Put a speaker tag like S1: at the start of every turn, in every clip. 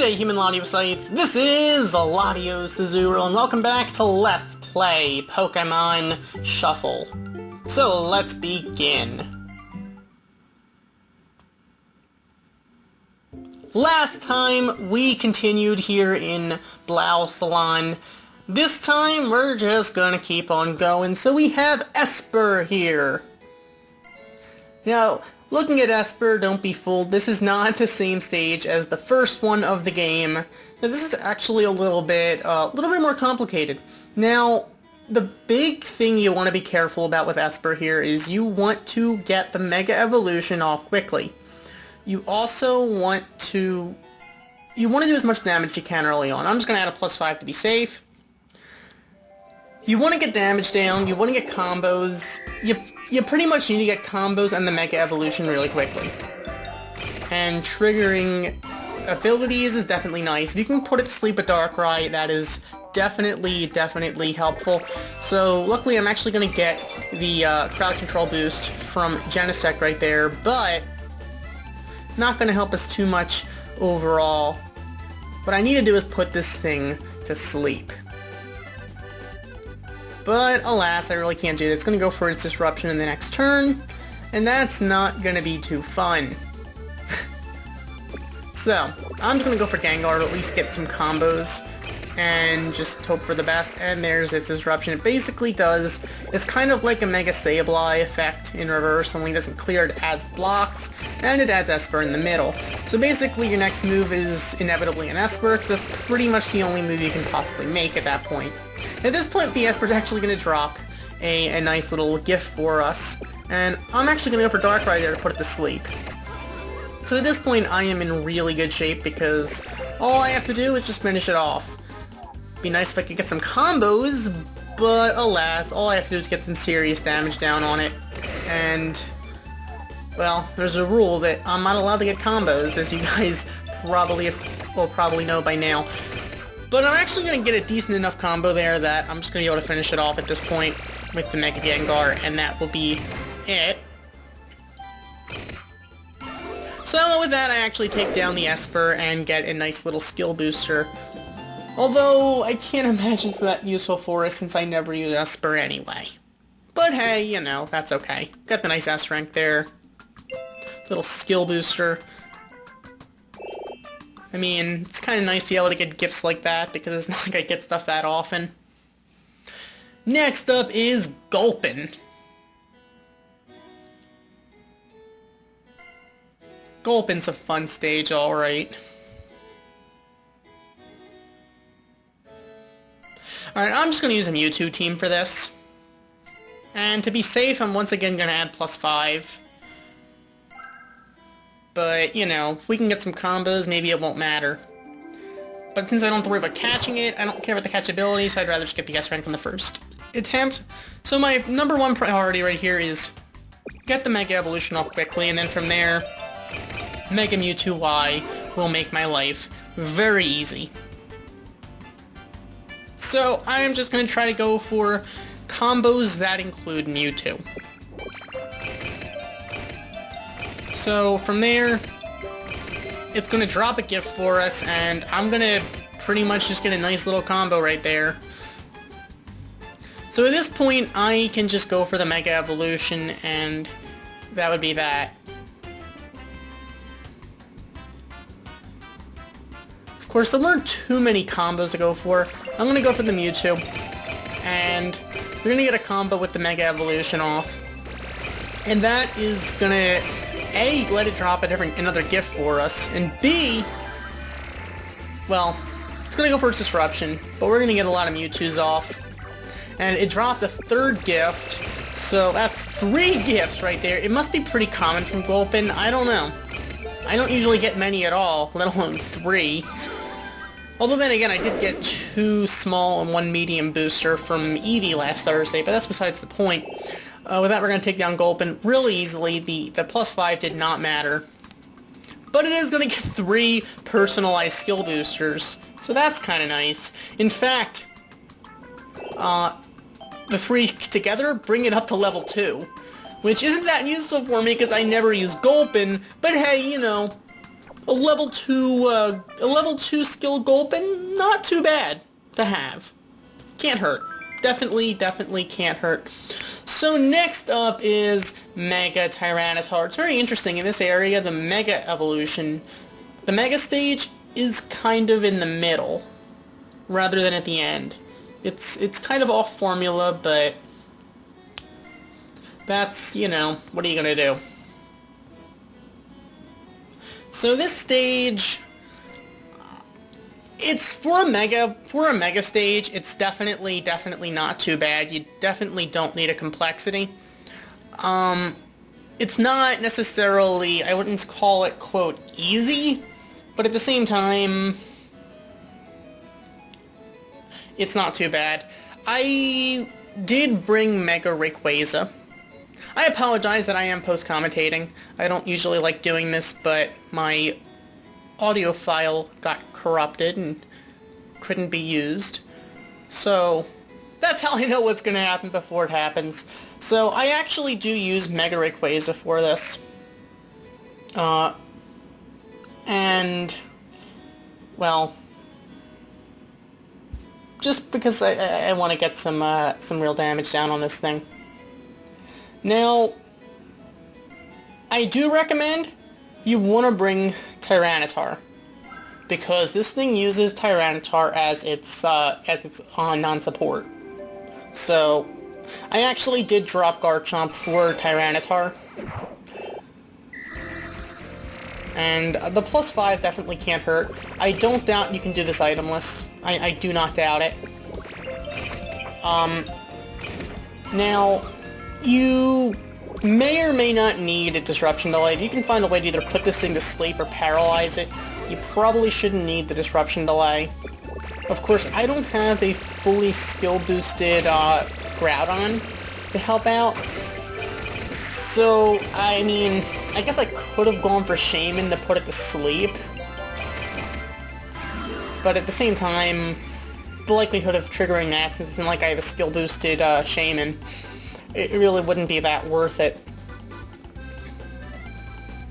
S1: G'day human Latiosites, this is Latiosazuru, and welcome back to Let's Play Pokemon Shuffle. So let's begin. Last time we continued here in Blau Salon. This time we're just gonna keep on going, so we have Espurr here. Now, looking at Espurr, don't be fooled, this is not the same stage as the first one of the game. Now, this is actually a little bit more complicated. Now, the big thing you want to be careful about with Espurr here is you want to get the Mega Evolution off quickly. You also want to do as much damage as you can early on. I'm just going to add a +5 to be safe. You want to get damage down, you want to get combos. You pretty much need to get combos and the Mega Evolution really quickly. And triggering abilities is definitely nice. If you can put it to sleep with Darkrai, that is definitely helpful. So luckily I'm actually going to get the crowd control boost from Genesect right there, but not going to help us too much overall. What I need to do is put this thing to sleep. But alas, I really can't do that. It's going to go for its disruption in the next turn, and that's not going to be too fun. So, I'm just going to go for Gengar to at least get some combos, and just hope for the best, and there's its disruption. It basically does, it's kind of like a Mega Sableye effect in reverse, only it doesn't clear, it adds blocks, and it adds Espurr in the middle. So basically your next move is inevitably an Espurr, because that's pretty much the only move you can possibly make at that point. At this point, the Espurr's actually going to drop a nice little gift for us, and I'm actually going to go for Darkrai there to put it to sleep. So at this point, I am in really good shape because all I have to do is just finish it off. Be nice if I could get some combos, but alas, all I have to do is get some serious damage down on it, and, well, there's a rule that I'm not allowed to get combos, as you guys will probably know by now. But I'm actually going to get a decent enough combo there that I'm just going to be able to finish it off at this point with the Mega Gengar, and that will be it. So with that, I actually take down the Espurr and get a nice little skill booster. Although, I can't imagine it's that useful for us since I never use Espurr anyway. But hey, you know, that's okay. Got the nice S rank there. Little skill booster. I mean, it's kind of nice to be able to get gifts like that, because it's not like I get stuff that often. Next up is Gulpin. Gulpin's a fun stage, alright. Alright, I'm just going to use a Mewtwo team for this. And to be safe, I'm once again going to add +5. But, you know, if we can get some combos, maybe it won't matter. But since I don't have to worry about catching it, I don't care about the catch ability, so I'd rather just get the S rank on the first attempt. So my number one priority right here is get the Mega Evolution off quickly, and then from there, Mega Mewtwo Y will make my life very easy. So I'm just going to try to go for combos that include Mewtwo. So from there, it's going to drop a gift for us, and I'm going to pretty much just get a nice little combo right there. So at this point, I can just go for the Mega Evolution, and that would be that. Of course, there weren't too many combos to go for. I'm going to go for the Mewtwo, and we're going to get a combo with the Mega Evolution off. And that is going to A, let it drop another gift for us, and B, well, it's going to go for its disruption, but we're going to get a lot of Mewtwo's off. And it dropped a third gift, so that's 3 gifts right there. It must be pretty common from Gulpin, I don't know. I don't usually get many at all, let alone 3. Although then again, I did get 2 small and 1 medium booster from Eevee last Thursday, but that's besides the point. With that, we're going to take down Gulpin really easily. The +5 did not matter. But it is going to get 3 personalized skill boosters, so that's kind of nice. In fact, the 3 together bring it up to level 2, which isn't that useful for me because I never use Gulpin, but hey, you know, a level 2 skill Gulpin, not too bad to have. Can't hurt. Definitely can't hurt. So next up is Mega Tyranitar. It's very interesting. In this area, the Mega evolution, the Mega stage is kind of in the middle, rather than at the end. It's kind of off formula, but that's, you know, what are you gonna do? So this stage, it's for a mega stage, it's definitely not too bad. You definitely don't need a complexity. It's not necessarily, I wouldn't call it, quote, easy, but at the same time, it's not too bad. I did bring Mega Rayquaza. I apologize that I am post-commentating. I don't usually like doing this, but my audio file got corrupted and couldn't be used. So that's how I know what's going to happen before it happens. So I actually do use Mega Rayquaza for this. And, well, just because I want to get some real damage down on this thing. Now, I do recommend you want to bring Tyranitar, because this thing uses Tyranitar as its non-support. So, I actually did drop Garchomp for Tyranitar, and the +5 definitely can't hurt. I don't doubt you can do this itemless. I do not doubt it. Now, you may or may not need a disruption delay. If you can find a way to either put this thing to sleep or paralyze it, you probably shouldn't need the disruption delay. Of course, I don't have a fully skill-boosted Groudon to help out. So, I mean, I guess I could have gone for Shaman to put it to sleep. But at the same time, the likelihood of triggering that, since it's not like I have a skill-boosted Shaman, it really wouldn't be that worth it.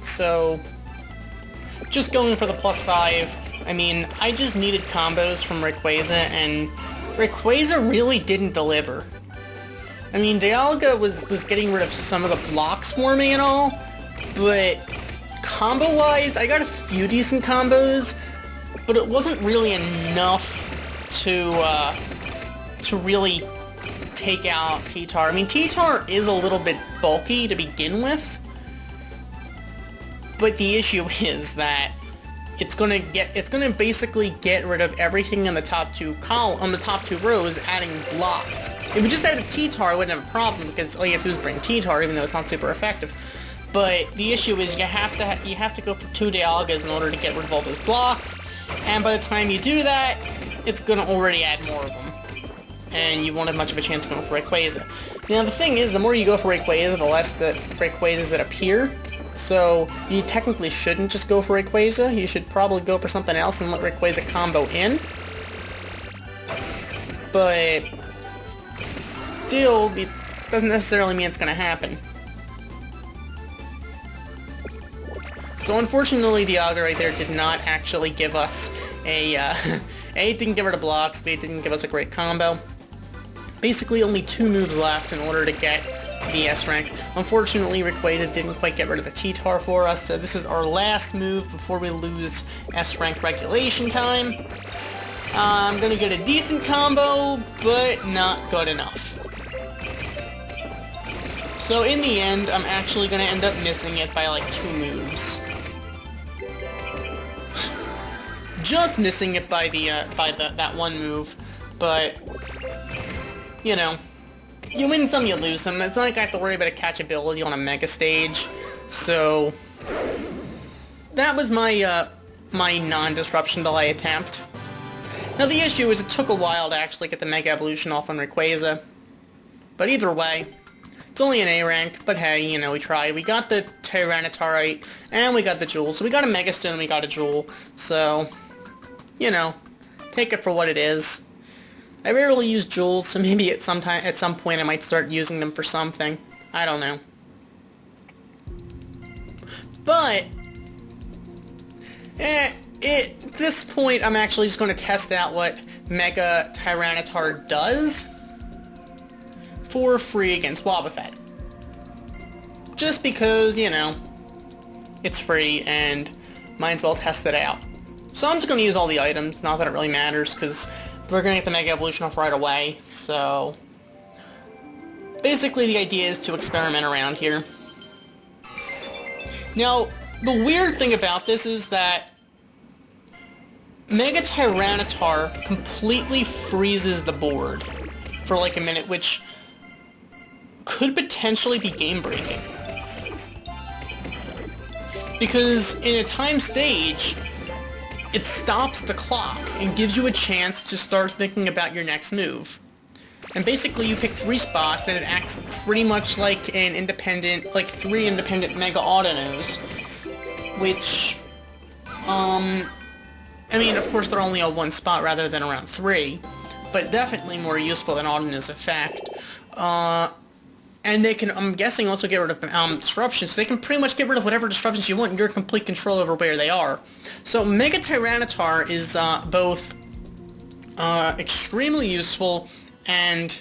S1: So, just going for the +5, I mean, I just needed combos from Rayquaza, and Rayquaza really didn't deliver. I mean, Dialga was getting rid of some of the blocks for me and all, but combo-wise, I got a few decent combos, but it wasn't really enough to really take out T-Tar. I mean, T-Tar is a little bit bulky to begin with, but the issue is that it's gonna basically get rid of everything in the top two rows, adding blocks. If we just added T-Tar, I wouldn't have a problem, because all you have to do is bring T-Tar, even though it's not super effective. But the issue is you have to go for 2 Dialgas in order to get rid of all those blocks, and by the time you do that, it's gonna already add more of them, and you won't have much of a chance going for Rayquaza. Now the thing is, the more you go for Rayquaza, the less the Rayquazas that appear. So you technically shouldn't just go for Rayquaza. You should probably go for something else and let Rayquaza combo in. But still, it doesn't necessarily mean it's going to happen. So unfortunately, Dialga right there did not actually give us a... A, it didn't give her the blocks, B, it didn't give us a great combo. Basically only 2 moves left in order to get the S rank. Unfortunately, Rayquaza didn't quite get rid of the T-Tar for us, so this is our last move before we lose S rank regulation time. I'm gonna get a decent combo, but not good enough. So in the end, I'm actually gonna end up missing it by like 2 moves. Just missing it by that one move, but you know, you win some, you lose some. It's not like I have to worry about a catchability on a mega stage. So that was my my non-disruption delay attempt. Now the issue is it took a while to actually get the Mega Evolution off on Rayquaza, but either way, it's only an A rank. But hey, you know, we tried. We got the Tyranitar and we got the Jewel. So we got a Mega Stone and we got a Jewel. So, you know, take it for what it is. I rarely use jewels, so maybe at some point I might start using them for something. I don't know. But At this point, I'm actually just going to test out what Mega Tyranitar does for free against Wobbuffet. Just because, you know, it's free and might as well test it out. So I'm just going to use all the items, not that it really matters, because we're going to get the Mega Evolution off right away, so... Basically, the idea is to experiment around here. Now, the weird thing about this is that Mega Tyranitar completely freezes the board for like a minute, which could potentially be game-breaking. Because in a time stage, it stops the clock and gives you a chance to start thinking about your next move. And basically you pick 3 spots and it acts pretty much like an independent, like 3 independent Mega Autonos, which, I mean, of course they're only on 1 spot rather than around 3, but definitely more useful than Autono's effect. And they can, I'm guessing, also get rid of disruptions, so they can pretty much get rid of whatever disruptions you want, and you're in complete control over where they are. So Mega Tyranitar is both extremely useful, and,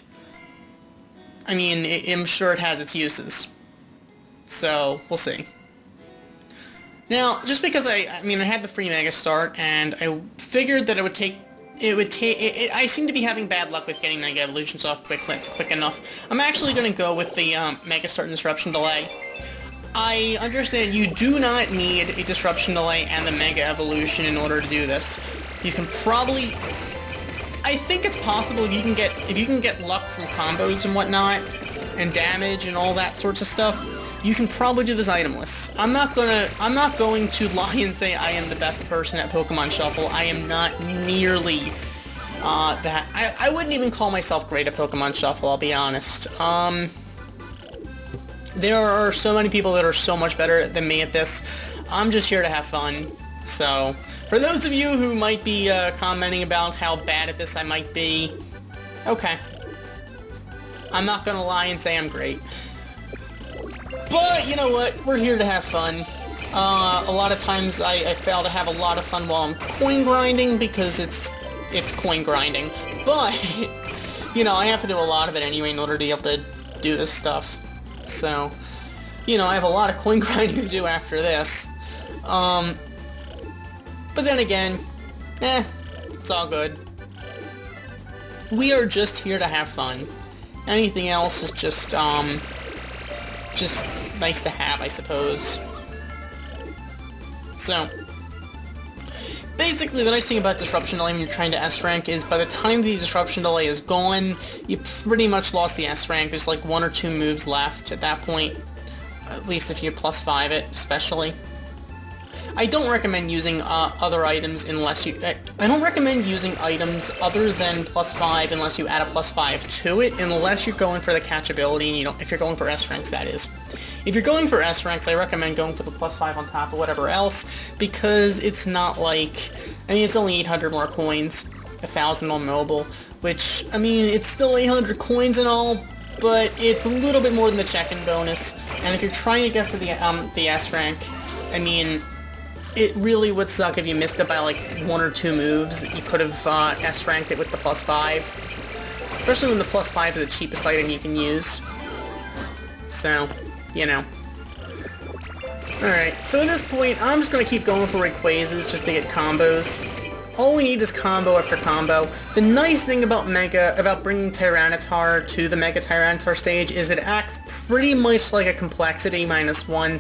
S1: I mean, I'm sure it has its uses. So, we'll see. Now, just because I had the free Mega Start, and I figured that I seem to be having bad luck with getting Mega Evolutions off quick enough. I'm actually going to go with the Mega Start and Disruption Delay. I understand you do not need a Disruption Delay and the Mega Evolution in order to do this. You can probably... I think it's possible if you can get luck from combos and whatnot, and damage and all that sorts of stuff, you can probably do this itemless. I'm not going to lie and say I am the best person at Pokemon Shuffle. I am not nearly that. I wouldn't even call myself great at Pokemon Shuffle, I'll be honest. There are so many people that are so much better than me at this. I'm just here to have fun. So, for those of you who might be commenting about how bad at this I might be, okay. I'm not gonna lie and say I'm great. But, you know what, we're here to have fun. A lot of times I fail to have a lot of fun while I'm coin grinding because it's coin grinding. But, you know, I have to do a lot of it anyway in order to be able to do this stuff. So, you know, I have a lot of coin grinding to do after this. But then again, it's all good. We are just here to have fun. Anything else is just nice to have, I suppose. So, basically the nice thing about Disruption Delay when you're trying to S-Rank is by the time the Disruption Delay is gone, you pretty much lost the S-Rank. There's like 1 or 2 moves left at that point, at least if you +5 it, especially. I don't recommend using other items unless you... I don't recommend using items other than +5 unless you add a +5 to it, unless you're going for the catchability, and you don't... If you're going for S-Ranks, that is. If you're going for S-Ranks, I recommend going for the +5 on top of whatever else, because it's not like... I mean, it's only 800 more coins, 1,000 on mobile, which, I mean, it's still 800 coins and all, but it's a little bit more than the check-in bonus, and if you're trying to get for the S-Rank, I mean... It really would suck if you missed it by like 1 or 2 moves. You could have S-ranked it with the +5. Especially when the +5 is the cheapest item you can use. So, you know. Alright, so at this point, I'm just going to keep going for Rayquazas just to get combos. All we need is combo after combo. The nice thing about bringing Tyranitar to the Mega Tyranitar stage is it acts pretty much like a complexity -1.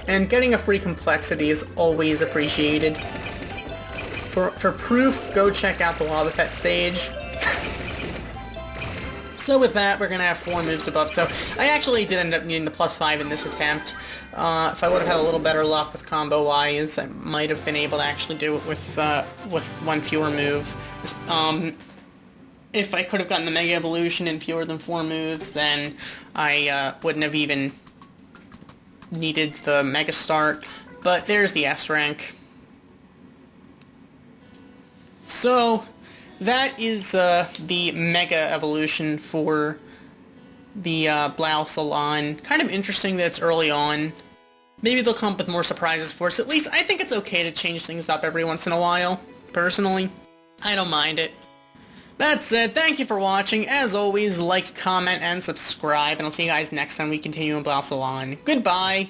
S1: And getting a free complexity is always appreciated. For proof, go check out the Wobbuffet stage. So with that, we're going to have 4 moves above. So I actually did end up needing the +5 in this attempt. If I would have had a little better luck with combo-wise, I might have been able to actually do it with 1 fewer move. If I could have gotten the Mega Evolution in fewer than 4 moves, then I wouldn't have even needed the Mega Start, but there's the S-Rank. So, that is the Mega Evolution for the Blau Salon. Kind of interesting that it's early on. Maybe they'll come up with more surprises for us. At least I think it's okay to change things up every once in a while. Personally, I don't mind it. That's it. Thank you for watching. As always, like, comment, and subscribe. And I'll see you guys next time we continue in Blau Salon. Goodbye!